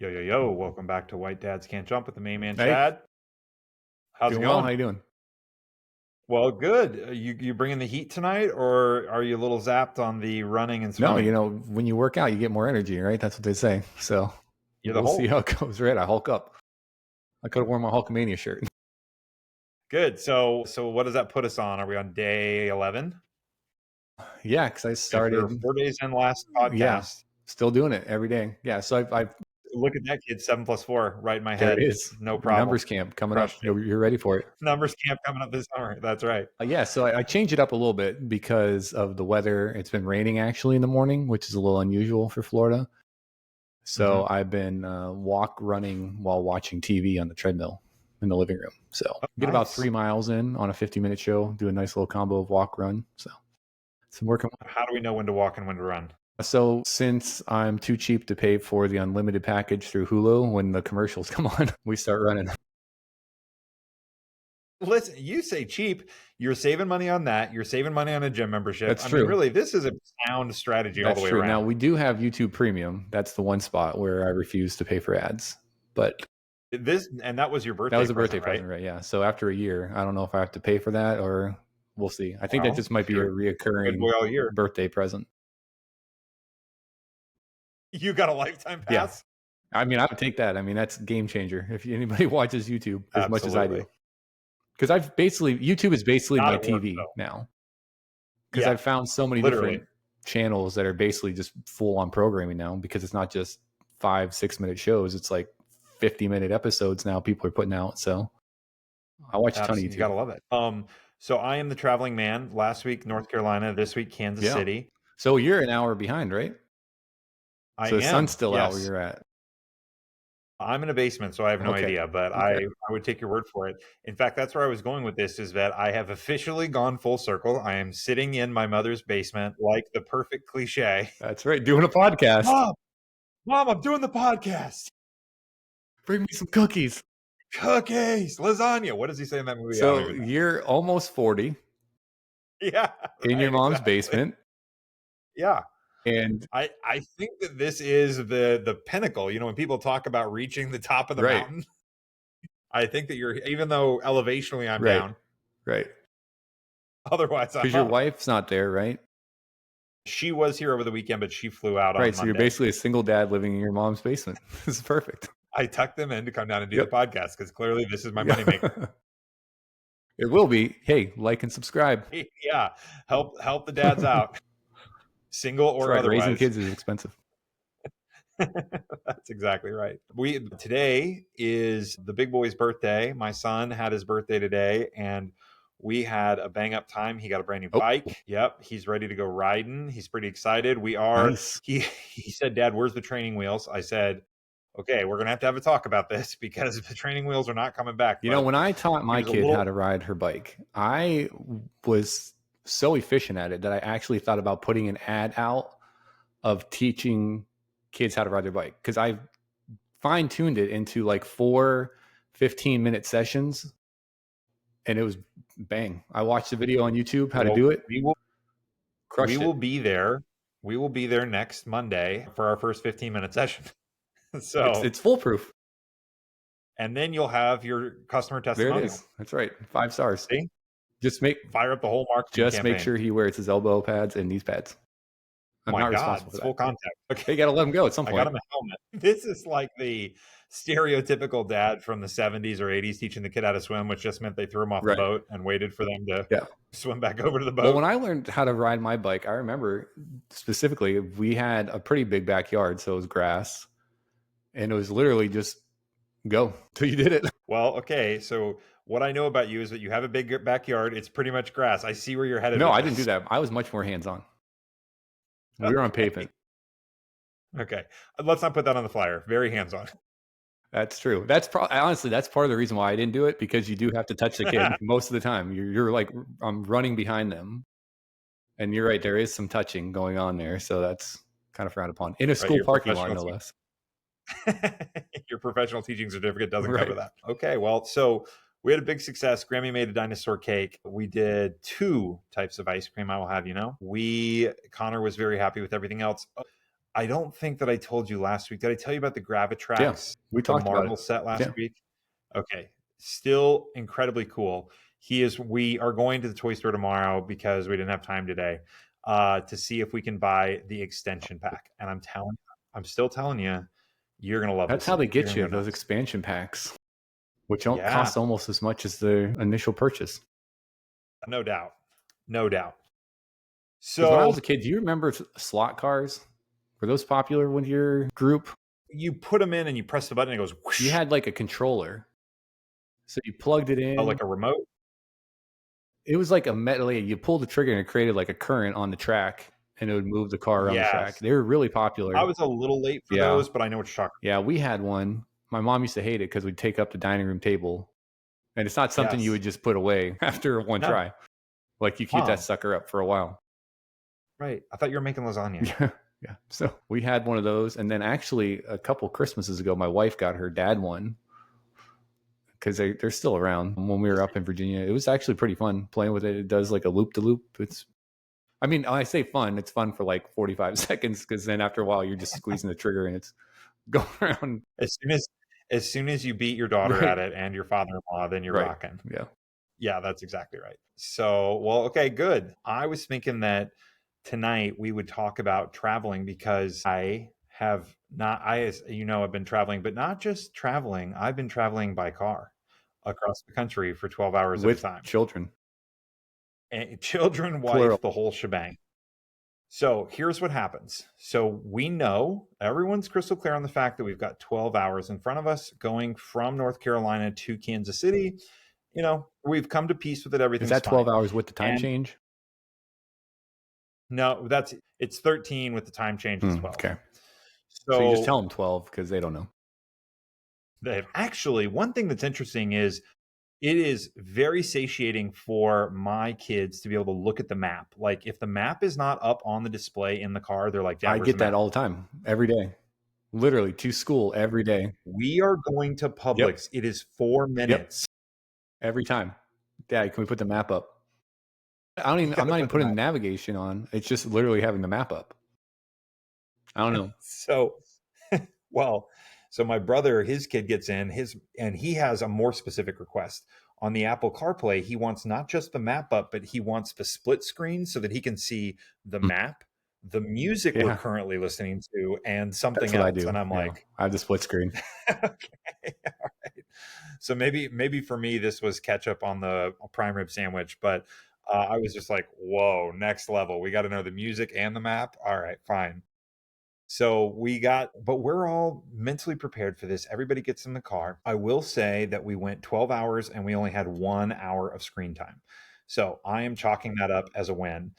Yo, yo, yo, welcome back to White Dads Can't Jump with the main man, Hey, Chad. How's it doing well. going? How you doing? Well, good. You bringing the heat tonight, or are you a little zapped on the running and No, swimming? when you work out, you get more energy, right? That's what they say. So You're the we'll see Hulk. how it goes, right? I Hulk up. I could have worn my Hulkamania shirt. Good. So what does that put us on? Are we on day 11? Yeah, because I If we were started, 4 days in last yeah, podcast, still doing it every day. Yeah, so I've look at that kid, 7+4, right in my there it head. is. No problem. Numbers camp coming up. Crushed it. You're ready for it. Numbers camp coming up this summer. That's right. Yeah, so I changed it up a little bit because of the weather. It's been raining actually in the morning, which is a little unusual for Florida. So I've been running while watching TV on the treadmill in the living room. So get about Nice. 3 miles in on a 50-minute show, do a nice little combo of walk run. So some working. How do we know when to walk and when to run? So since I'm too cheap to pay for the unlimited package through Hulu, when the commercials come on, we start running. Listen, you say cheap, you're saving money on that. You're saving money on a gym membership. That's I true. mean, really, this is a sound strategy all That's the way true. around. Now we do have YouTube Premium. That's the one spot where I refuse to pay for ads. But that was your birthday. that was a birthday present, right? Yeah. So after a year, I don't know if I have to pay for that or we'll see. I think that just might be a reoccurring Good boy all year. birthday present. You got a lifetime pass? Yeah. I mean, I would take that. I mean, that's a game changer if anybody watches YouTube as much as I do. Because YouTube is basically my TV now. Because I've found so many different channels that are basically just full on programming now, because it's not just 5-6 minute shows. It's like 50-minute episodes now people are putting out. So I watch a ton of YouTube. You gotta love it. So I am the traveling man. Last week, North Carolina. This week, Kansas City. So you're an hour behind, right? So the sun's still out where you're at. I'm in a basement, so I have no idea, but I would take your word for it. In fact, that's where I was going with this, is that I have officially gone full circle. I am sitting in my mother's basement, like the perfect cliche. That's right. Doing a podcast. Mom, I'm doing the podcast. Bring me some cookies. Cookies, lasagna. What does he say in that movie? So you're almost 40. Yeah. In your mom's basement. Yeah. And I think that this is the pinnacle. You know, when people talk about reaching the top of the mountain, I think that even though elevationally I'm down. Right. Otherwise, I'm because your wife's not there, right? She was here over the weekend, but she flew out on Monday. So you're basically a single dad living in your mom's basement. This is perfect. I tucked them in to come down and do the podcast because clearly this is my moneymaker. It will be. Hey, like and subscribe. Yeah. Help the dads out. Single or otherwise. Raising kids is expensive. That's exactly right. Today is the big boy's birthday. My son had his birthday today, and we had a bang up time. He got a brand new bike. Yep. He's ready to go riding. He's pretty excited. We are. Nice. He said, "Dad, where's the training wheels?" I said, "Okay, we're going to have a talk about this because the training wheels are not coming back." You know, when I taught my kid how to ride her bike, I was so efficient at it that I actually thought about putting an ad out of teaching kids how to ride their bike, because I fine-tuned it into like 4 15-minute sessions, and it was bang. I watched the video on YouTube how to do it. We will be there. We will be there next Monday for our first 15-minute session. So it's foolproof. And then you'll have your customer testimonial. There it is. That's right. 5 stars. See? Just fire up the whole marketing campaign. Make sure he wears his elbow pads and knee pads. I'm not responsible for that. Full contact. Okay. They got to let him go at some point. I got him a helmet. This is like the stereotypical dad from the 70s or 80s teaching the kid how to swim, which just meant they threw him off the boat and waited for them to swim back over to the boat. Well, when I learned how to ride my bike, I remember specifically we had a pretty big backyard, so it was grass, and it was literally just go till you did it. Well, okay, so what I know about you is that you have a big backyard. It's pretty much grass. I see where you're headed. No, I didn't do that. I was much more hands-on. We were on pavement. Okay. Let's not put that on the flyer. Very hands-on. That's true. Honestly, that's part of the reason why I didn't do it, because you do have to touch the kid most of the time. You're like, I'm running behind them. And you're right, there is some touching going on there. So that's kind of frowned upon. In a school parking lot, no less. Your professional teaching certificate doesn't cover that. Okay, well, so we had a big success. Grammy made a dinosaur cake. We did 2 types of ice cream, I will have you know. Connor was very happy with everything else. I don't think that I told you last week. Did I tell you about the Yeah, Gravitrax, we the talked about marble it. set last Yeah. week? Okay. Still incredibly cool. We are going to the toy store tomorrow because we didn't have time today to see if we can buy the extension pack. And I'm still telling you, you're going to love That's this how they thing. You're get going to you, go those nuts. expansion packs, which don't Yeah, cost almost as much as the initial purchase. no doubt. No doubt. Because when I So was a kid, do you remember slot cars? Were those popular with your group? you put them in and you press the button and it goes whoosh, You had like a controller. So you plugged it in. like a remote. It was like a metal. You pulled the trigger and it created like a current on the track and it would move the car around the track. Yes. They were really popular. I was a little late for Yeah. those, but I know what you're talking Yeah, we had one. My mom used to hate it because we'd take up the dining room table. And it's not something you Yes. would just put away after one No. try. Like you keep that Mom. sucker up for a while. Right. I thought you were making lasagna. Yeah. Yeah. So we had one of those. And then actually a couple Christmases ago, my wife got her dad one because they're still around when we were up in Virginia. It was actually pretty fun playing with it. It does like a loop to loop. I mean, when I say fun, it's fun for like 45 seconds because then after a while you're just squeezing the trigger and it's going around. As soon as you beat your daughter Right. at it and your father-in-law, then you're Right. rocking. Yeah. Yeah, that's exactly right. So, well, okay, good. I was thinking that tonight we would talk about traveling because as you know, I've been traveling, but not just traveling. I've been traveling by car across the country for 12 hours at a With time. children. And children, Plural. wife, the whole shebang. So here's what happens. So we know everyone's crystal clear on the fact that we've got 12 hours in front of us going from North Carolina to Kansas City. You know, we've come to peace with it. Is Everything's that 12 fine. hours with the time And change? no, it's 13 with the time change is 12. Okay. So you just So tell them 12 because they don't know. actually, one thing that's interesting is it is very satiating for my kids to be able to look at the map. Like if the map is not up on the display in the car, they're like, Dad, I where's the get that map? all the time, every day. Literally to school every day. We are going to Yep. Publix. It is 4 minutes. Every time. Dad, can we put the map up? I'm not even putting navigation on. It's just literally having the map up. I don't know. So, well, so my brother, his kid gets in and he has a more specific request on the Apple CarPlay. He wants not just the map up, but he wants the split screen so that he can see the map, the music we're currently listening to, and something That's what else. I do. And I'm like, I have the split screen. okay, all right. So maybe for me this was ketchup on the prime rib sandwich, but I was just like, whoa, next level. We got to know the music and the map. All right, fine. So but we're all mentally prepared for this. Everybody gets in the car. I will say that we went 12 hours and we only had 1 hour of screen time. So I am chalking that up as a win.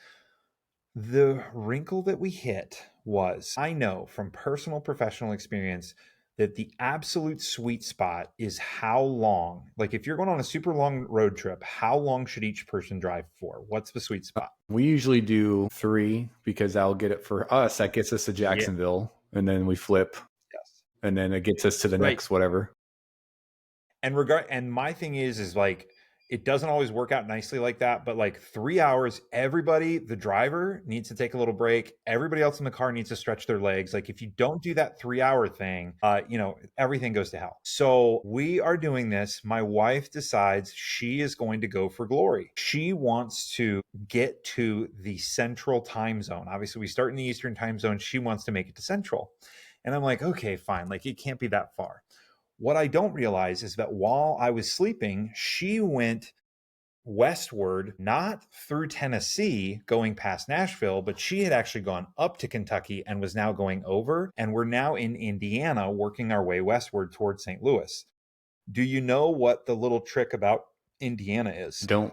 The wrinkle that we hit was I know from personal professional experience that the absolute sweet spot is how long, like if you're going on a super long road trip, how long should each person drive for? What's the sweet spot? We usually do 3 because that'll get it for us. That gets us to Yeah. Jacksonville. And then we flip. Yes. And then it gets us to the next whatever. And my thing is like it doesn't always work out nicely like that, but like 3 hours, everybody, the driver needs to take a little break. Everybody else in the car needs to stretch their legs. Like if you don't do that 3 hour thing, everything goes to hell. So we are doing this. My wife decides she is going to go for glory. She wants to get to the central time zone. Obviously, we start in the Eastern time zone. She wants to make it to central. And I'm like, okay, fine. Like it can't be that far. What I don't realize is that while I was sleeping, she went westward, not through Tennessee, going past Nashville, but she had actually gone up to Kentucky and was now going over. And we're now in Indiana, working our way westward towards St. Louis. Do you know what the little trick about Indiana is? Don't.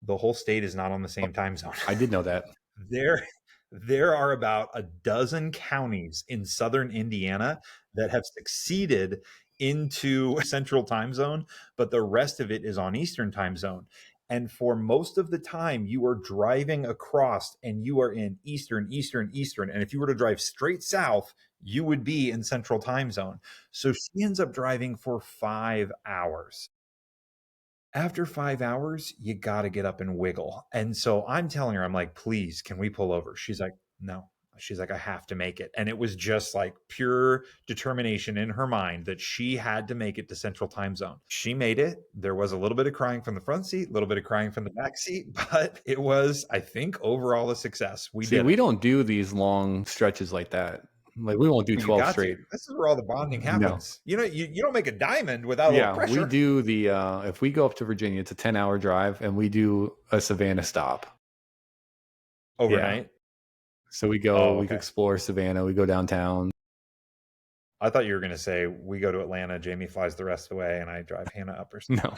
The whole state is not on the same time zone. I did know that. There are about a dozen counties in southern Indiana that have succeeded into central time zone, but the rest of it is on Eastern time zone. And for most of the time, you are driving across and you are in Eastern. And if you were to drive straight south, you would be in central time zone. So she ends up driving for 5 hours. After 5 hours, you got to get up and wiggle. And so I'm telling her, I'm like, please, can we pull over? She's like, no, She's like, I have to make it. And it was just like pure determination in her mind that she had to make it to Central Time Zone. She made it. There was a little bit of crying from the front seat, a little bit of crying from the back seat, but it was, I think, overall a success. We did we it. don't do these long stretches like that. Like we won't do You 12 got to. straight. This is where all the bonding No. happens. You know, you don't make a diamond without a little Yeah, we pressure. do the if we go up to Virginia, it's a 10-hour drive, and we do a Savannah stop. Overnight. Yeah. So we go, we explore Savannah, we go downtown. I thought you were going to say we go to Atlanta, Jamie flies the rest of the way, and I drive Hannah up or something. No,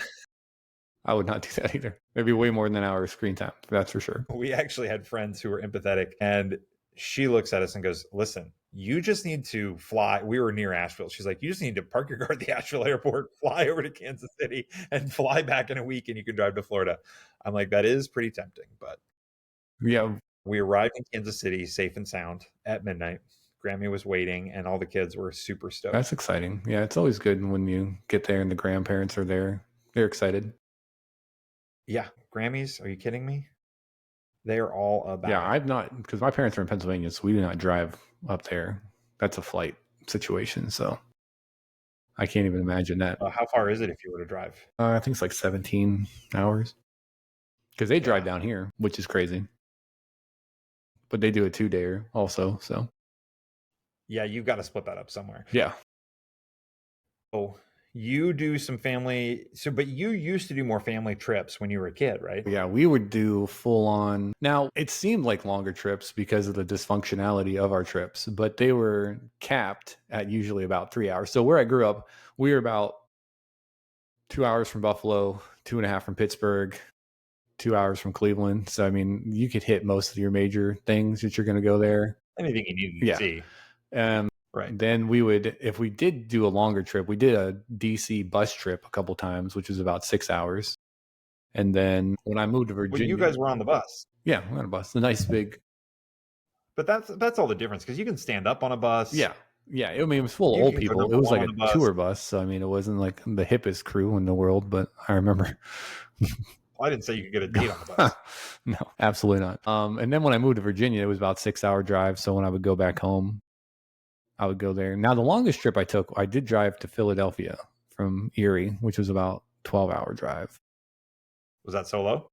I would not do that either. It'd be way more than an hour of screen time, that's for sure. We actually had friends who were empathetic, and she looks at us and goes, listen, you just need to fly. We were near Asheville. She's like, you just need to park your car at the Asheville airport, fly over to Kansas City, and fly back in a week, and you can drive to Florida. I'm like, that is pretty tempting, but yeah. We arrived in Kansas City safe and sound at midnight. Grammy was waiting, and all the kids were super stoked. That's exciting. Yeah, it's always good when you get there and the grandparents are there. They're excited. Yeah, Grammys, are you kidding me? They are all about Yeah, it. I've not, because my parents are in Pennsylvania, so we do not drive up there. That's a flight situation, so I can't even imagine that. How far is it if you were to drive? I think it's like 17 hours. Because they drive down here, which is crazy. But they do a 2-dayer also, so. Yeah, you've got to split that up somewhere. Yeah. Oh, you do some family. But you used to do more family trips when you were a kid, right? Yeah, we would do full on. Now, it seemed like longer trips because of the dysfunctionality of our trips, but they were capped at usually about 3 hours. So where I grew up, we were about 2 hours from Buffalo, 2.5 from Pittsburgh, 2 hours from Cleveland. So, I mean, you could hit most of your major things that you're going to go there. Anything you needed to see. Right. Then we would, if we did do a longer trip, we did a DC bus trip a couple times, which was about 6 hours. And then when I moved to Virginia, you guys were on the bus. Yeah, we're on a bus. The nice big. But that's all the difference, because you can stand up on a bus. Yeah. Yeah. I mean, it was full of old people. It was like a tour bus. So, I mean, it wasn't like the hippest crew in the world, but I remember. I didn't say you could get a date on the bus. No, absolutely not. And then when I moved to Virginia, it was about 6-hour drive. So when I would go back home, I would go there. Now, the longest trip I took, I did drive to Philadelphia from Erie, which was about 12-hour drive. Was that solo?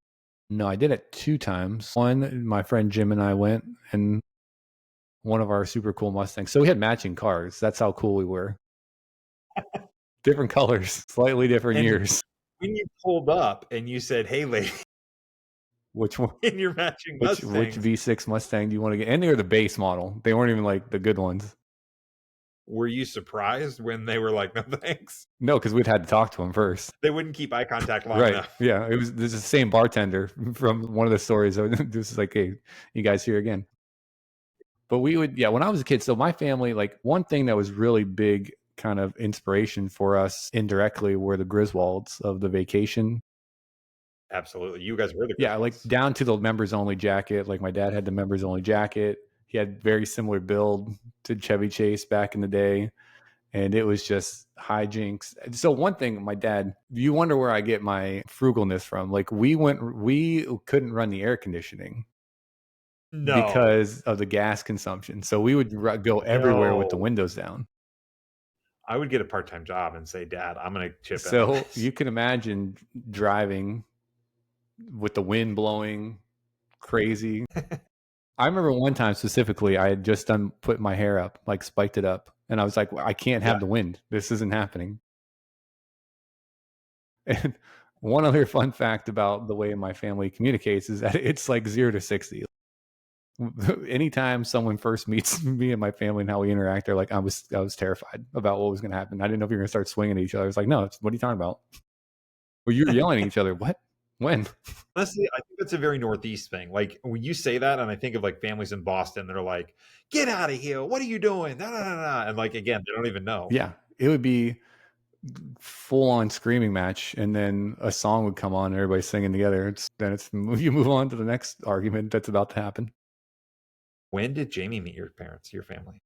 No, I did it 2 times. One, my friend Jim and I went, and one of our super cool Mustangs. So we had matching cars. That's how cool we were. Different colors, slightly different years. When you pulled up and you said, hey, lady. Which one? In your matching Mustang. Which V6 Mustang do you want to get? And they were the base model. They weren't even like the good ones. Were you surprised when they were like, no thanks? No, because we'd had to talk to them first. They wouldn't keep eye contact long right. enough. Yeah, it was. This is the same bartender from one of the stories. So this is like, hey, you guys here again? But we would, when I was a kid. So my family, like one thing that was really big kind of inspiration for us indirectly were the Griswolds of the Vacation. Absolutely. You guys were the Griswolds. Yeah, like down to the members only jacket. Like my dad had the members only jacket. He had very similar build to Chevy Chase back in the day. And it was just hijinks. So one thing, my dad, you wonder where I get my frugalness from. Like we couldn't run the air conditioning. No. Because of the gas consumption. So we would go everywhere with the windows down. I would get a part-time job and say, Dad, I'm going to chip in. So you can imagine driving with the wind blowing crazy. I remember one time specifically, I had just put my hair up, like spiked it up. And I was like, well, I can't have the wind. This isn't happening. And one other fun fact about the way my family communicates is that it's like 0 to 60. Anytime someone first meets me and my family and how we interact, they're like, I was terrified about what was going to happen. I didn't know if you were going to start swinging at each other. I was like, no, what are you talking about? Well, you were yelling at each other. What? When? Honestly, I think that's a very Northeast thing. Like when you say that, and I think of like families in Boston that are like, get out of here. What are you doing? Nah, nah, nah, nah. And like, again, they don't even know. Yeah. It would be full on screaming match. And then a song would come on and everybody's singing together. You move on to the next argument that's about to happen. When did Jamie meet your parents, your family?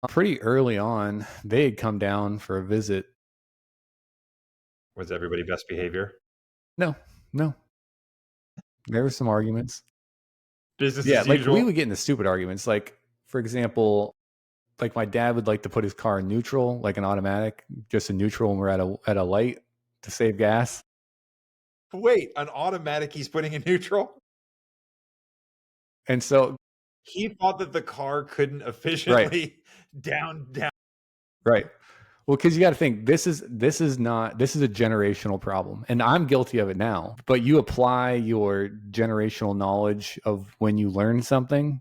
Pretty early on. They had come down for a visit. Was everybody best behavior? No. There were some arguments. Business as usual. Like we would get into stupid arguments. Like, For example, like my dad would like to put his car in neutral, like an automatic, just in neutral when we're at a light to save gas. Wait, an automatic he's putting in neutral? And so, He thought that the car couldn't right, efficiently down. right. Well, because you got to think this is a generational problem, and I'm guilty of it now. But you apply your generational knowledge of when you learn something,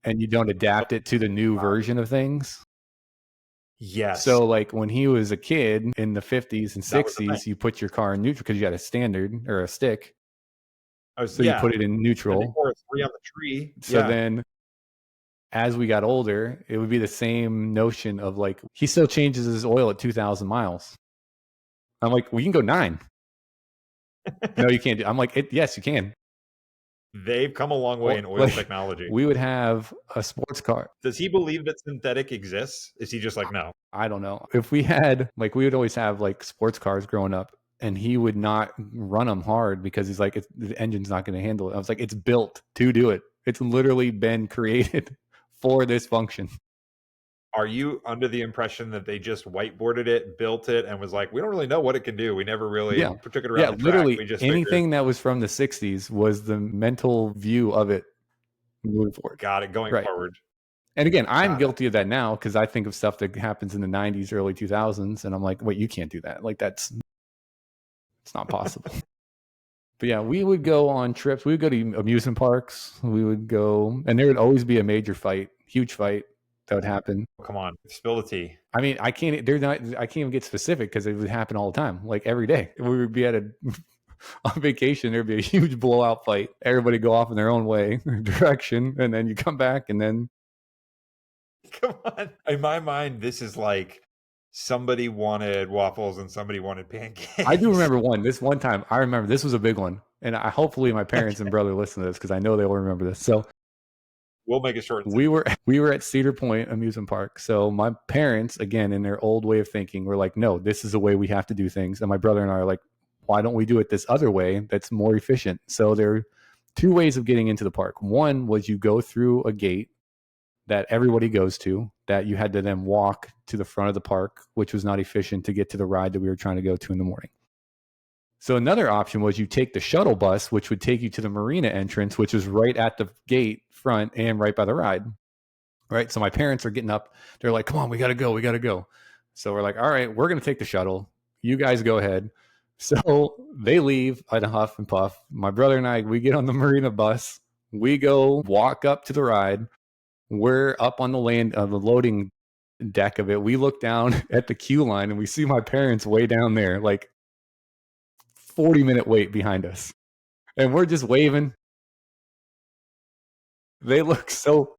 and you don't adapt it to the new version of things. Yes, So, like when he was a kid in the 50s and that was the thing. 60s, you put your car in neutral because you had a standard or a stick. So you Yeah, put it in and they neutral. pour a 3 on the tree. So Yeah. then as we got older, it would be the same notion of like, he still changes his oil at 2,000 miles. I'm like, well, you can go 9. No, you can't do. I'm like, yes, you can. They've come a long way Well, in oil like, technology. we would have a sports car. Does he believe that synthetic exists? Is he just like, no? I don't know. If we had, like, we would always have like sports cars growing up, and he would not run them hard because he's like, the engine's not going to handle it. I was like, it's built to do it. It's literally been created for this function. Are you under the impression that they just whiteboarded it, built it, and was like, we don't really know what it can do? We never really took it around the track. Literally We just anything figured, that was from the 60s was the mental view of it moving forward. got it going forward. And again, I'm guilty of that now because I think of stuff that happens in the 90s, early 2000s, and I'm like, wait, you can't do that. Like, it's not possible. But yeah, we would go on trips. We would go to amusement parks. We would go, and there would always be a major fight, huge fight that would happen. Come on, spill the tea. I mean, I can't even get specific because it would happen all the time, like every day. We would be at on vacation, there'd be a huge blowout fight. Everybody go off in their own way, direction, and then you come back, and then come on. In my mind, this is like somebody wanted waffles and somebody wanted pancakes. I do remember this one time. I remember this was a big one, and hopefully my parents and brother listen to this because I know they will remember this. So we'll make it short. We were at Cedar Point amusement park. So my parents, again, in their old way of thinking, were like, no, this is the way we have to do things. And my brother and I are like, why don't we do it this other way that's more efficient? So there are 2 ways of getting into the park. One was you go through a gate that everybody goes to, that you had to then walk to the front of the park, which was not efficient to get to the ride that we were trying to go to in the morning. So another option was you take the shuttle bus, which would take you to the marina entrance, which was right at the gate front and right by the ride. Right. So my parents are getting up. They're like, come on, we got to go. We got to go. So we're like, all right, we're going to take the shuttle. You guys go ahead. So they leave at a huff and puff. My brother and I, we get on the marina bus. We go walk up to the ride. We're up on the loading deck of it. We look down at the queue line and we see my parents way down there, like 40-minute wait behind us. And we're just waving. They look so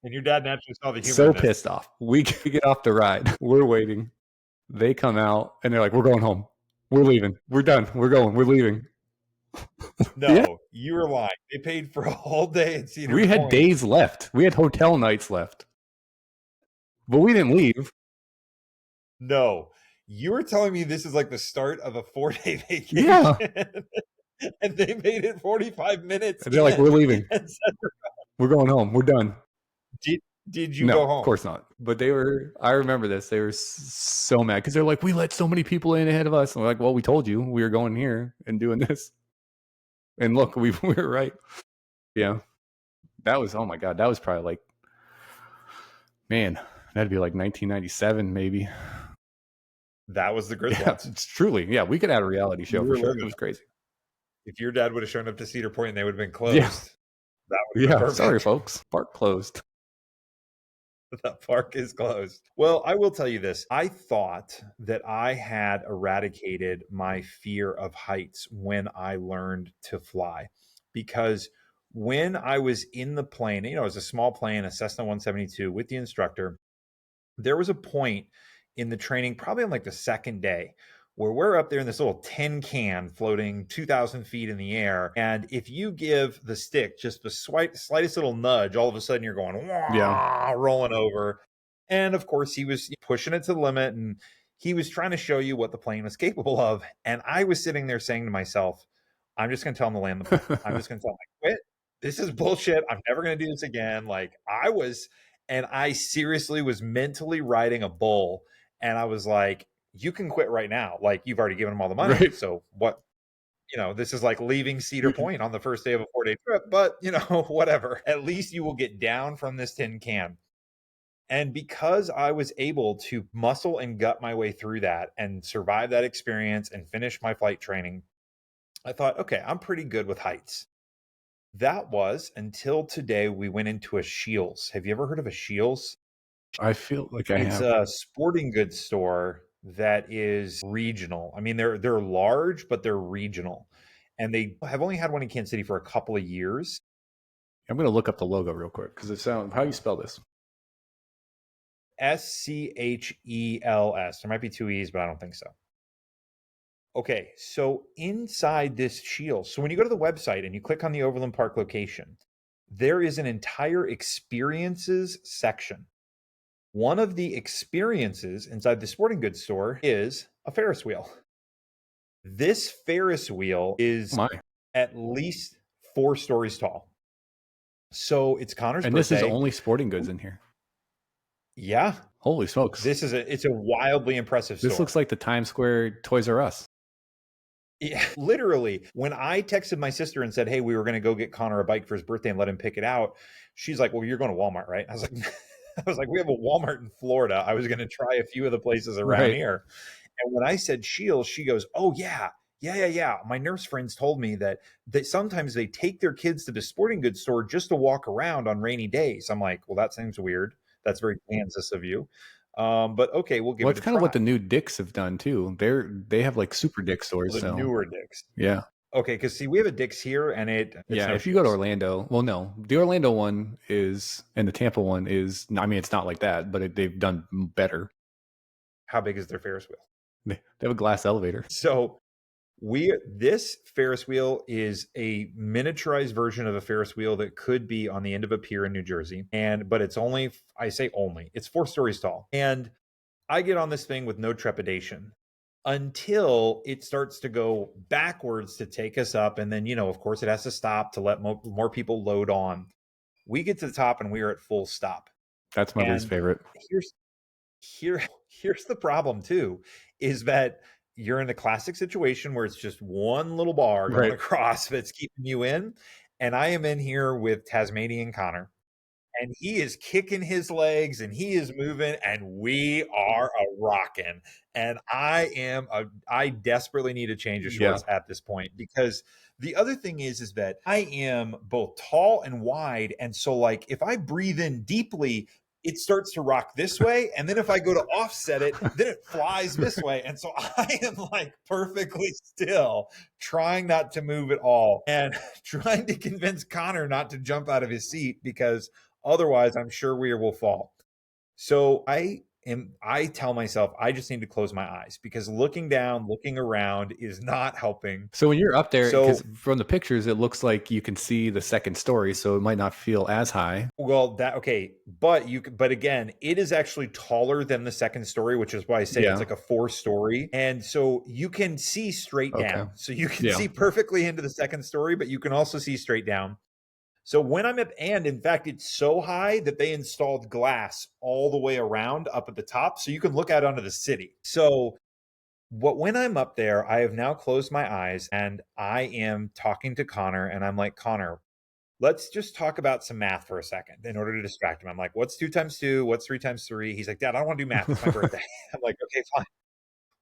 and your dad naturally saw the humor. So pissed off. We get off the ride. We're waiting. They come out and they're like, we're going home. We're leaving. We're done. We're going. We're leaving. No, you were lying. They paid for a whole day at Cedar Point. We had days left. We had hotel nights left. But we didn't leave. No. You were telling me this is like the start of a 4-day vacation. Yeah. And they made it 45 minutes. And they're like, we're leaving. We're going home. We're done. Did you go home? Of course not. But I remember this. They were so mad because they're like, we let so many people in ahead of us. And we're like, well, we told you we were going here and doing this. And look, we were right. Yeah. That was, oh my God, that was probably like, man, that'd be like 1997, maybe. That was the Griswolds. Yeah, it's truly. Yeah, we could add a reality show for sure. It was crazy. If your dad would have shown up to Cedar Point and they would have been closed. Yeah. That would have been sorry, folks. Park closed. The park is closed. Well, I will tell you this. I thought that I had eradicated my fear of heights when I learned to fly, because when I was in the plane, it was a small plane, a Cessna 172 with the instructor, there was a point in the training, probably on like the second day, where we're up there in this little tin can floating 2,000 feet in the air. And if you give the stick just the slightest little nudge, all of a sudden you're going, wah, rolling over. And of course, he was pushing it to the limit and he was trying to show you what the plane was capable of. And I was sitting there saying to myself, I'm just going to tell him to land the plane. I'm just going to tell him to quit. this is bullshit. I'm never going to do this again. Like and I seriously was mentally riding a bull. And I was like, you can quit right now. Like, you've already given them all the money. Right. So what, this is like leaving Cedar Point on the first day of a 4-day trip, but whatever. At least you will get down from this tin can. And because I was able to muscle and gut my way through that and survive that experience and finish my flight training, I thought, okay, I'm pretty good with heights. That was until today we went into a Shields. Have you ever heard of a Shields? I feel like I It's have. a sporting goods store that is regional. I mean, they're large, but they're regional. And they have only had one in Kansas City for a couple of years. I'm going to look up the logo real quick because it sounds. How do you spell this? Schels. There might be two E's, but I don't think so. Okay, so inside this Shield, so when you go to the website and you click on the Overland Park location, there is an entire experiences section. One of the experiences inside the sporting goods store is a Ferris wheel. This Ferris wheel is at least 4 stories tall. So it's Connor's birthday. And this is only sporting goods in here. Yeah. Holy smokes. It's a wildly impressive store. This looks like the Times Square Toys R Us. Yeah, literally. When I texted my sister and said, hey, we were going to go get Connor a bike for his birthday and let him pick it out, she's like, well, you're going to Walmart, right? I was like, we have a Walmart in Florida. I was going to try a few of the places around here. And when I said Shields, she goes, oh, yeah. My nurse friends told me that sometimes they take their kids to the sporting goods store just to walk around on rainy days. I'm like, well, that seems weird. That's very Kansas of you. But okay, we'll give it a try. It's kind of what the new Dick's have done too. They have like super Dick's stores. The newer Dick's. Yeah. Okay, because see, we have a Dick's here, and if you go to Orlando, well, no, the Orlando one is, and the Tampa one is. I mean, it's not like that, but they've done better. How big is their Ferris wheel? They have a glass elevator. So this Ferris wheel is a miniaturized version of a Ferris wheel that could be on the end of a pier in New Jersey. But it's only, I say only, it's 4 stories tall. And I get on this thing with no trepidation until it starts to go backwards to take us up. And then, of course, it has to stop to let more people load on. We get to the top and we are at full stop. That's my least favorite. Here's the problem too, is that you're in a classic situation where it's just one little bar going across that's keeping you in. And I am in here with Tasmanian Connor, and he is kicking his legs and he is moving, and we are a rocking. And I desperately need to change of shorts at this point, because the other thing is that I am both tall and wide. And so like, if I breathe in deeply, it starts to rock this way. And then if I go to offset it, then it flies this way. And so I am like perfectly still, trying not to move at all, and trying to convince Connor not to jump out of his seat, because otherwise I'm sure we will fall. So I tell myself I just need to close my eyes, because looking down, looking around is not helping. So when you're up there, because from the pictures, it looks like you can see the second story, so it might not feel as high. Well, but again, it is actually taller than the second story, which is why I say it's like a 4-story. And so you can see straight down. So you can see perfectly into the second story, but you can also see straight down. So when I'm and in fact, it's so high that they installed glass all the way around up at the top, so you can look out onto the city. So when I'm up there, I have now closed my eyes and I am talking to Connor, and I'm like, Connor, let's just talk about some math for a second in order to distract him. I'm like, what's 2 times 2? What's 3 times 3? He's like, Dad, I don't want to do math. It's my birthday. I'm like, okay, fine.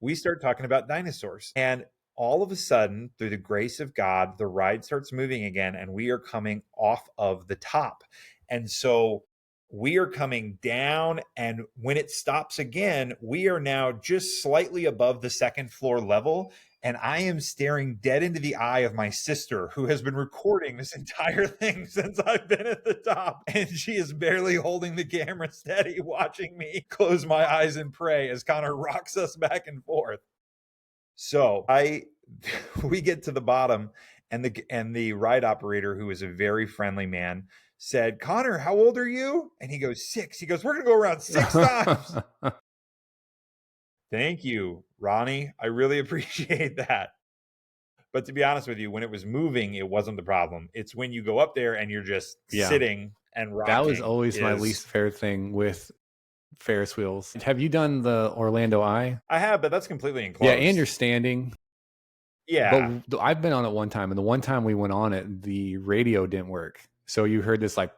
We start talking about dinosaurs, and all of a sudden, through the grace of God, the ride starts moving again, and we are coming off of the top. And so we are coming down, and when it stops again, we are now just slightly above the second floor level. And I am staring dead into the eye of my sister, who has been recording this entire thing since I've been at the top. And she is barely holding the camera steady, watching me close my eyes and pray as Connor rocks us back and forth. So we get to the bottom, and the ride operator, who is a very friendly man, said, Connor, how old are you? And he goes, 6. He goes, we're going to go around 6 times. Thank you, Ronnie. I really appreciate that. But to be honest with you, when it was moving, it wasn't the problem. It's when you go up there and you're just sitting and rocking. That was always my least favorite thing with Ferris wheels. Have you done the Orlando Eye? I have, but that's completely enclosed. Yeah, and you're standing. Yeah. But I've been on it one time, and the one time we went on it, the radio didn't work. So you heard this like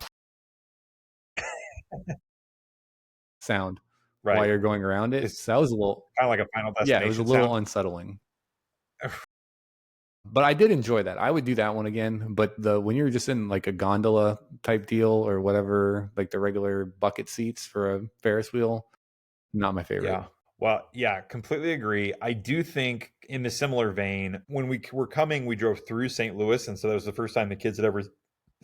sound while you're going around it. So that was a little kind of like a Final Destination. Yeah, it was a little sound. unsettling. But I did enjoy that. I would do that one again. But when you're just in like a gondola type deal or whatever, like the regular bucket seats for a Ferris wheel, not my favorite. Yeah. Well, yeah, completely agree. I do think in the similar vein, when we were coming, we drove through St. Louis. And so that was the first time the kids had ever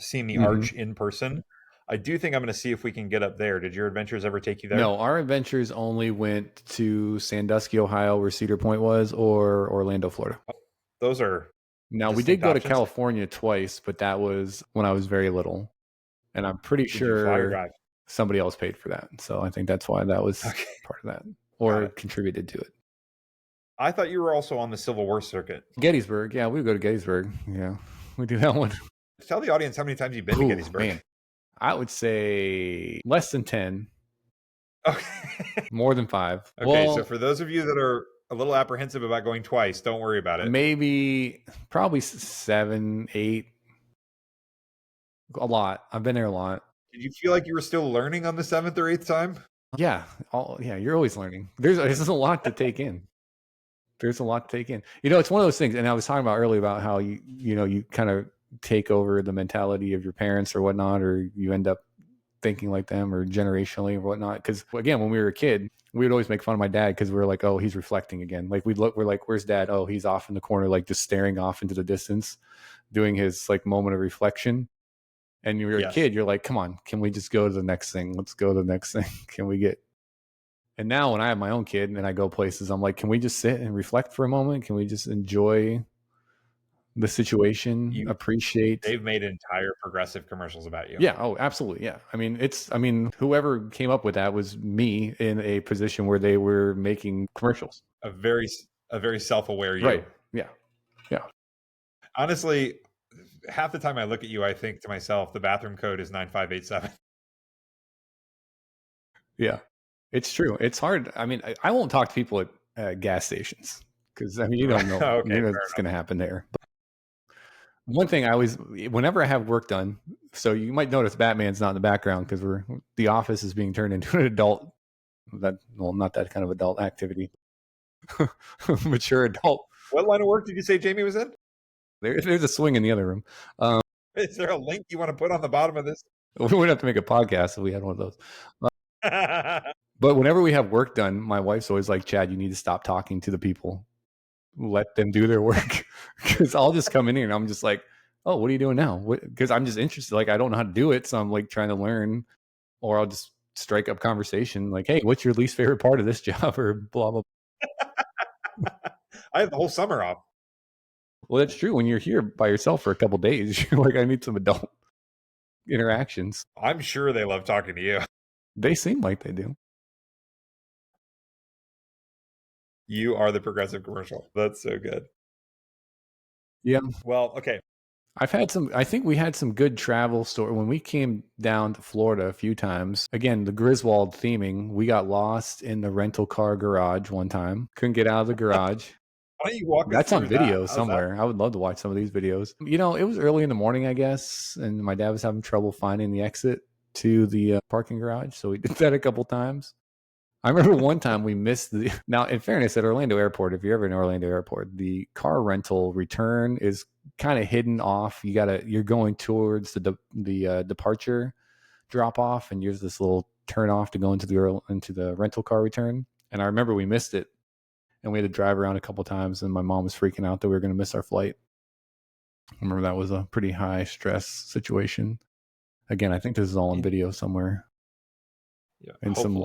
seen the arch in person. I do think I'm going to see if we can get up there. Did your adventures ever take you there? No, our adventures only went to Sandusky, Ohio, where Cedar Point was, or Orlando, Florida. Those are... Now, we did go to California twice, but that was when I was very little. And I'm pretty sure somebody else paid for that. So I think that's why that was part of that, or contributed to it. I thought you were also on the Civil War circuit. Gettysburg. Yeah, we go to Gettysburg. Yeah, we do that one. Tell the audience how many times you've been to Gettysburg. Man. I would say less than 10. Okay. More than 5. Okay, so for those of you that are a little apprehensive about going twice, don't worry about it. Probably 7, 8. A lot. I've been there a lot. Did you feel like you were still learning on the 7th or 8th time? Yeah. You're always learning. There's a lot to take in. There's a lot to take in. It's one of those things, and I was talking about earlier about how you kind of take over the mentality of your parents or whatnot, or you end up thinking like them or generationally or whatnot. Because again, when we were a kid, we would always make fun of my dad because we were like, oh, he's reflecting again. Like we're like, where's dad? Oh, he's off in the corner, like just staring off into the distance, doing his like moment of reflection. And you're a kid, you're like, come on, can we just go to the next thing? Let's go to the next thing. Can we get... And now when I have my own kid and I go places, I'm like, can we just sit and reflect for a moment? Can we just enjoy the situation, appreciate... They've made entire Progressive commercials about you. Yeah. Oh, absolutely. Yeah. I mean, whoever came up with that was me in a position where they were making commercials. A very self-aware you. Right. Yeah. Yeah. Honestly, half the time I look at you, I think to myself, the bathroom code is 9587. Yeah, it's true. It's hard. I mean, I won't talk to people at gas stations because you don't know, what's going to happen there. But one thing whenever I have work done, so you might notice Batman's not in the background because the office is being turned into an adult, not that kind of adult activity, mature adult. What line of work did you say Jamie was in? There's a swing in the other room. Is there a link you want to put on the bottom of this? We wouldn't have to make a podcast if we had one of those. But whenever we have work done, my wife's always like, Chad, you need to stop talking to the people. Let them do their work. Because I'll just come in here and I'm just like, oh, what are you doing now? Because I'm just interested. Like, I don't know how to do it. So I'm like trying to learn, or I'll just strike up conversation. Like, hey, what's your least favorite part of this job? Or blah, blah. I have the whole summer off. Well, that's true. When you're here by yourself for a couple of days, you're like, I need some adult interactions. I'm sure they love talking to you. They seem like they do. You are the Progressive commercial. That's so good. Yeah. Well, okay. I think we had some good travel story when we came down to Florida a few times. Again, the Griswold theming. We got lost in the rental car garage one time. Couldn't get out of the garage. Why don't you walk us through That's on video somewhere. I would love to watch some of these videos. It was early in the morning, I guess, and my dad was having trouble finding the exit to the parking garage, so we did that a couple times. I remember one time we missed now, in fairness, at Orlando Airport, if you're ever in Orlando Airport, the car rental return is kind of hidden off. You're going towards the departure drop off, and there's this little turn off to go into the rental car return. And I remember we missed it, and we had to drive around a couple times, and my mom was freaking out that we were going to miss our flight. I remember that was a pretty high stress situation. Again, I think this is all on video somewhere. Yeah, and some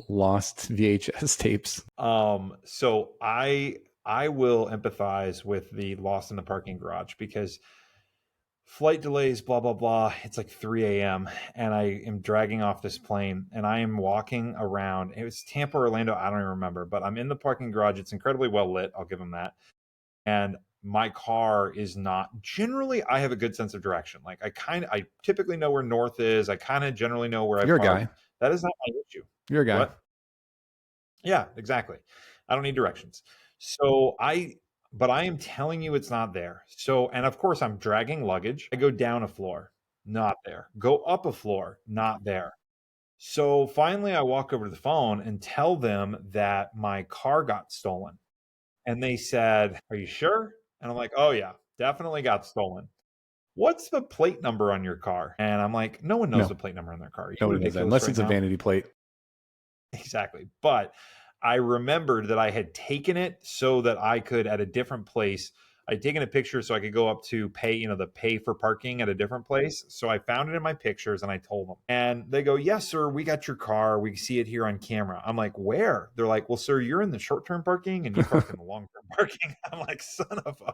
lost VHS tapes. So I will empathize with the lost in the parking garage, because flight delays, blah, blah, blah. It's like 3 a.m. and I am dragging off this plane, and I am walking around. It was Tampa, Orlando. I don't even remember, but I'm in the parking garage. It's incredibly well lit. I'll give them that. And my car is not generally, I have a good sense of direction. Like I typically know where north is. I kind of generally know where I've You're a parked. guy. That is not my issue. You're a guy. What? Yeah, exactly. I don't need directions. So but I am telling you it's not there. So, and of course I'm dragging luggage. I go down a floor, not there. Go up a floor, not there. So finally I walk over to the phone and tell them that my car got stolen. And they said, "Are you sure?" And I'm like, "Oh yeah, definitely got stolen." "What's the plate number on your car?" And I'm like, "No one knows No, the plate number on their car. Are you nobody knows that ridiculous unless right it's a now?" vanity plate. Exactly. But I remembered that I had taken it so that I could at a different place. I'd taken a picture so I could go up to pay, the pay for parking at a different place. So I found it in my pictures and I told them. And they go, "Yes, sir, we got your car. We see it here on camera." I'm like, "Where?" They're like, "Well, sir, you're in the short-term parking and you parked in the long-term parking." I'm like, "Son of a..."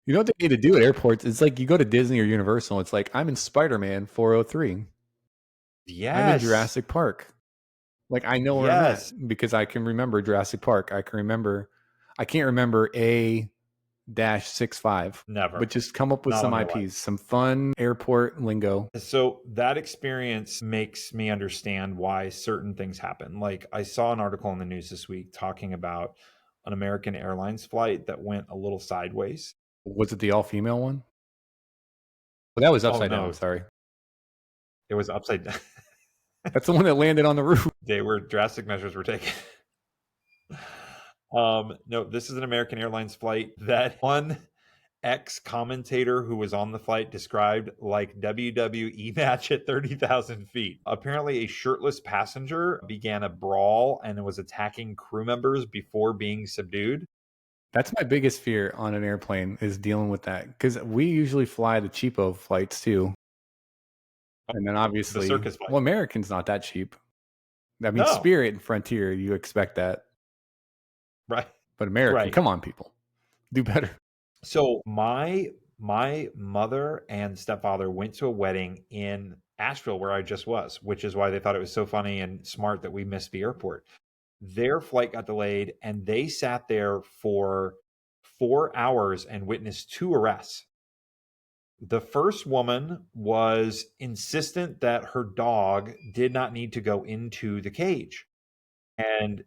You know what they need to do at airports? It's like you go to Disney or Universal. It's like I'm in Spider-Man 403. I'm in Yes. Jurassic Park. Like I know where I'm at Yes. because I can remember Jurassic Park. I can't remember A-65, but Never. just come up with Not some on your life. IPs, some fun airport lingo. So that experience makes me understand why certain things happen. Like I saw an article in the news this week talking about an American Airlines flight that went a little sideways. Was it the all-female one? Well, that was Oh upside down. no, Sorry. it was upside down. That's the one that landed on the roof. They were drastic measures were taken. No, this is an American Airlines flight that one ex-commentator who was on the flight described like WWE match at 30,000 feet. Apparently, a shirtless passenger began a brawl and was attacking crew members before being subdued. That's my biggest fear on an airplane is dealing with that because we usually fly the cheapo flights too. And then The obviously, circus flight. well, American's not that cheap. I mean, No, Spirit and Frontier, you expect that. right, But American, right. come on, people. Do better. So my mother and stepfather went to a wedding in Asheville where I just was, which is why they thought it was so funny and smart that we missed the airport. Their flight got delayed and they sat there for 4 hours and witnessed two arrests. The first woman was insistent that her dog did not need to go into the cage. And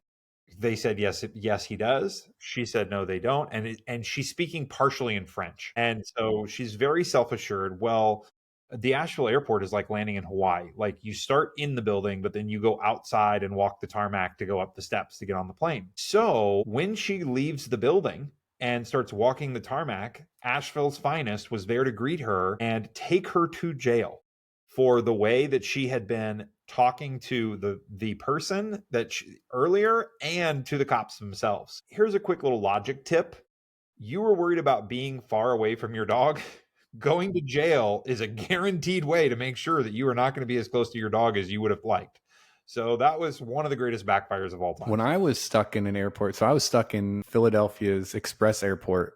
they said, "Yes, yes, he does." She said, "No, they don't." And she's speaking partially in French. And so she's very self-assured. Well, the Asheville airport is like landing in Hawaii. Like you start in the building, but then you go outside and walk the tarmac to go up the steps to get on the plane. So when she leaves the building and starts walking the tarmac, Asheville's finest was there to greet her and take her to jail for the way that she had been talking to the person earlier and to the cops themselves. Here's a quick little logic tip. You were worried about being far away from your dog. Going to jail is a guaranteed way to make sure that you are not going to be as close to your dog as you would have liked. So that was one of the greatest backfires of all time. When I was stuck in an airport, so I was stuck in Philadelphia's Express Airport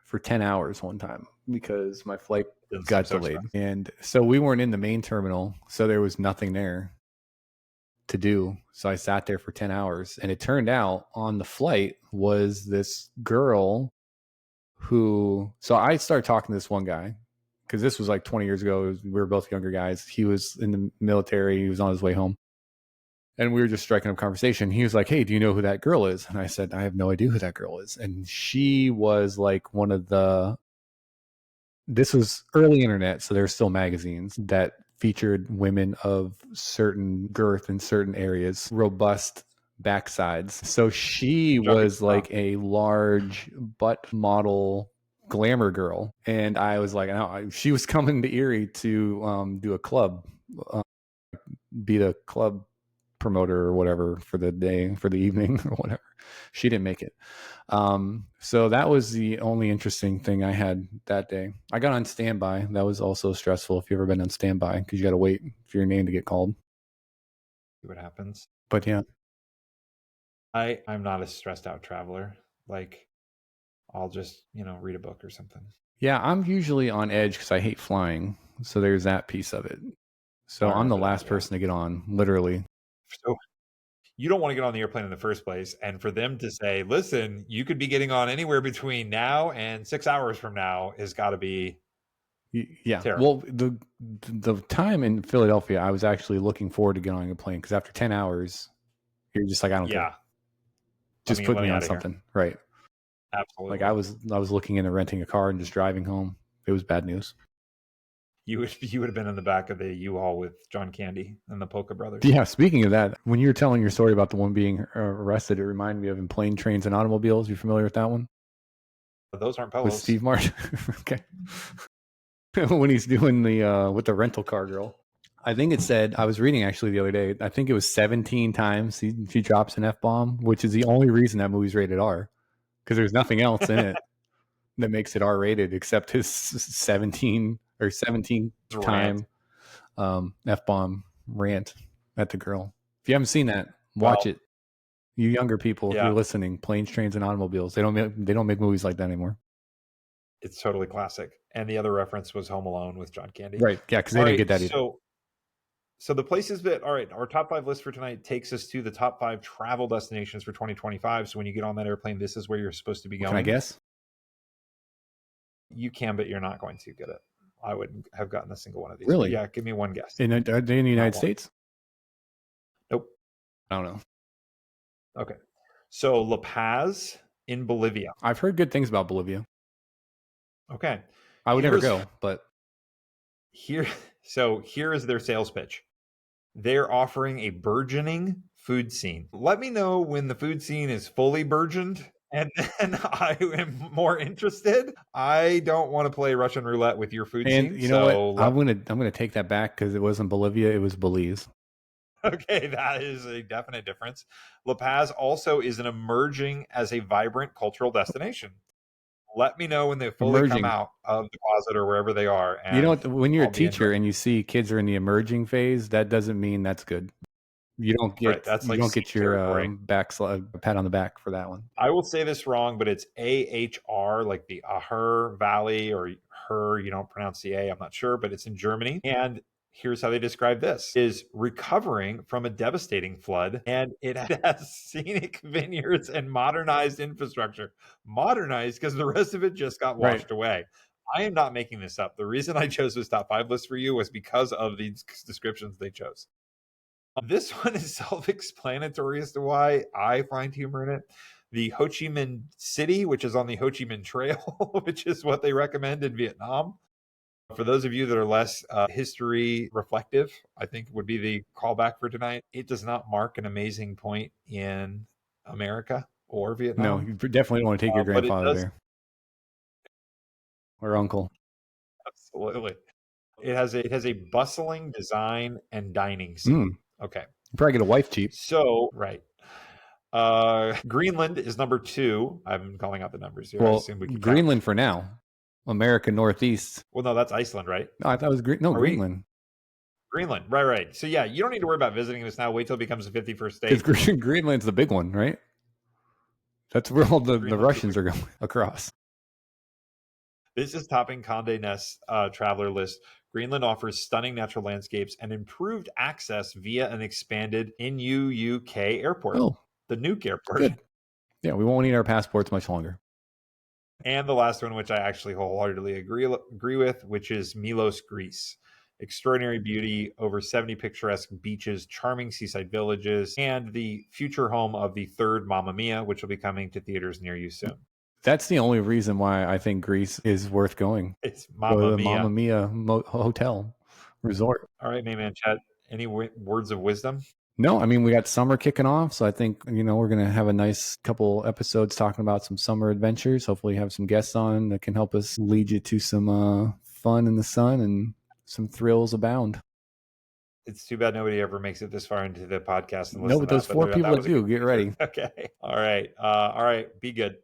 for 10 hours one time because my flight got delayed. And so we weren't in the main terminal, so there was nothing there to do. So I sat there for 10 hours. And it turned out on the flight was this girl who, so I started talking to this one guy because this was like 20 years ago. We were both younger guys. He was in the military, he was on his way home. And we were just striking up conversation. He was like, "Hey, do you know who that girl is?" And I said, "I have no idea who that girl is." And she was like one of this was early internet, so there's still magazines that featured women of certain girth in certain areas, robust backsides. So she was like a large butt model glamour girl. And I was like, no, she was coming to Erie to do a club, be the club promoter or whatever for the day, for the evening or whatever. She didn't make it. So that was the only interesting thing I had that day. I got on standby. That was also stressful if you've ever been on standby because you got to wait for your name to get called. See what happens. But yeah. I'm not a stressed out traveler. Like I'll just, read a book or something. Yeah, I'm usually on edge because I hate flying. So there's that piece of it. So I'm the last person to get on, literally. So you don't want to get on the airplane in the first place. And for them to say, listen, you could be getting on anywhere between now and 6 hours from now has got to be terrible. Well, the time in Philadelphia, I was actually looking forward to getting on a plane because after 10 hours, you're just like, I don't care. Just put me on something. Here. Right. Absolutely. Like I was looking into renting a car and just driving home. It was bad news. You would have been in the back of the U-Haul with John Candy and the Polka Brothers. Yeah, speaking of that, when you were telling your story about the one being arrested, it reminded me of In Plane, Trains, and Automobiles. You familiar with that one? Those aren't pillows. With Steve Martin. Okay. When he's doing the with the rental car girl. I think it said, I was reading actually the other day, I think it was 17 times she drops an F-bomb, which is the only reason that movie's rated R, because there's nothing else in it that makes it R-rated except his 17 time F-bomb rant at the girl. If you haven't seen that, watch it. You younger people, if you're listening, Planes, Trains, and Automobiles, they don't make movies like that anymore. It's totally classic. And the other reference was Home Alone with John Candy. Right. Yeah, because they didn't get that either. So the places that, all right, our top 5 list for tonight takes us to the top 5 travel destinations for 2025. So when you get on that airplane, this is where you're supposed to be going. Can I guess? You can, but you're not going to get it. I wouldn't have gotten a single one of these. Really? Yeah, give me one guess. Are they in the United States? Nope. I don't know. Okay. So La Paz in Bolivia. I've heard good things about Bolivia. Okay. I would never go, but here is their sales pitch. They're offering a burgeoning food scene. Let me know when the food scene is fully burgeoned, and then I am more interested. I don't want to play Russian roulette with your food scene. And you know what? I'm gonna take that back because it wasn't Bolivia, it was Belize. Okay, that is a definite difference. La Paz also is an emerging as a vibrant cultural destination. Let me know when they fully come out of the closet or wherever they are. And you know what? When you're a teacher and you see kids are in the emerging phase, that doesn't mean that's good. You don't get your pat on the back for that one. I will say this wrong, but it's AHR, like the Ahr Valley, or Her. You don't pronounce the A. I'm not sure, but it's in Germany. And here's how they describe this: is recovering from a devastating flood, and it has scenic vineyards and modernized infrastructure. Modernized because the rest of it just got washed away. I am not making this up. The reason I chose this top 5 list for you was because of these descriptions they chose. This one is self-explanatory as to why I find humor in it. The Ho Chi Minh City, which is on the Ho Chi Minh Trail, which is what they recommend in Vietnam. For those of you that are less history reflective, I think would be the callback for tonight. It does not mark an amazing point in America or Vietnam. No, you definitely don't want to take your grandfather there. Or uncle. Absolutely. It has a bustling design and dining scene. Okay. You probably get a wife cheap. So, right. Greenland is number 2. I'm calling out the numbers here. Well, Greenland for now. America Northeast. Well, no, that's Iceland, right? No, I thought it was Greenland. Greenland, right. So yeah, you don't need to worry about visiting this now. Wait till it becomes a 51st state. Because Greenland's the big one, right? That's where all the Russians are going across. This is topping Condé Nast traveler list. Greenland offers stunning natural landscapes and improved access via an expanded NUUK airport. Oh, the Nuuk airport. Good. Yeah, we won't need our passports much longer. And the last one, which I actually wholeheartedly agree with, which is Milos, Greece. Extraordinary beauty, over 70 picturesque beaches, charming seaside villages, and the future home of the 3rd Mamma Mia, which will be coming to theaters near you soon. That's the only reason why I think Greece is worth going. It's Mamma Mia. Mamma Mia hotel resort. All right, man, Chad, any words of wisdom? No, I mean, we got summer kicking off, so I think, we're going to have a nice couple episodes talking about some summer adventures. Hopefully have some guests on that can help us lead you to some fun in the sun and some thrills abound. It's too bad nobody ever makes it this far into the podcast. No, but those 4 people that do, get ready. Okay. All right. Be good.